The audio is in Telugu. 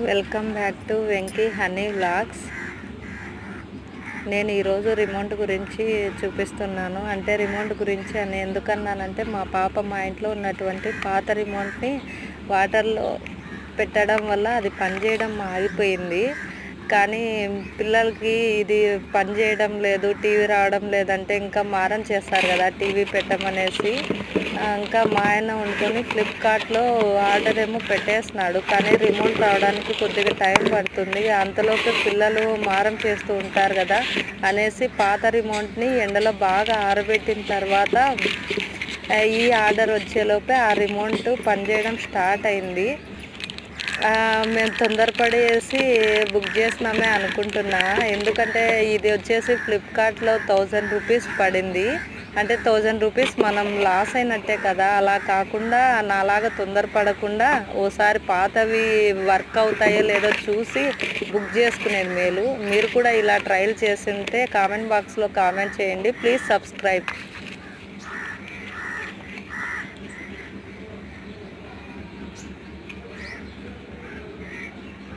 Welcome back to Venky honey vlogs. నేను ఈరోజు రిమోట్ గురించి చూపిస్తున్నాను. అంటే రిమోట్ గురించి అని ఎందుకన్నానంటే, మా పాప మా ఇంట్లో ఉన్నటువంటి పాత రిమోట్ని వాటర్లో పెట్టడం వల్ల అది పనిచేయడం ఆగిపోయింది. కానీ పిల్లలకి ఇది పనిచేయడం లేదు, టీవీ రావడం లేదంటే ఇంకా మారం చేస్తారు కదా టీవీ పెట్టమనేసి. ఇంకా మా ఆయన వండుకొని ఫ్లిప్కార్ట్లో ఆర్డర్ ఏమో పెట్టేస్తున్నాడు, కానీ రిమోట్ రావడానికి కొద్దిగా టైం పడుతుంది. అంతలోపు పిల్లలు మారం చేస్తూ ఉంటారు కదా అనేసి పాత రిమోట్ని ఎండలో బాగా ఆరబెట్టిన తర్వాత ఈ ఆర్డర్ వచ్చేలోపే ఆ రిమోట్ పనిచేయడం స్టార్ట్ అయింది. మేము తొందరపడేసి బుక్ చేసినామే అనుకుంటున్నా. ఎందుకంటే ఇది వచ్చేసి ఫ్లిప్కార్ట్లో 1000 రూపీస్ పడింది. అంటే 1000 రూపీస్ మనం లాస్ అయినట్టే కదా. అలా కాకుండా నాలాగా తొందరపడకుండా ఓసారి పాతవి వర్క్ అవుతాయో లేదో చూసి బుక్ చేసుకునేది మేలు. మీరు కూడా ఇలా ట్రయల్ చేసి ఉంటే కామెంట్ బాక్స్లో కామెంట్ చేయండి. Please subscribe.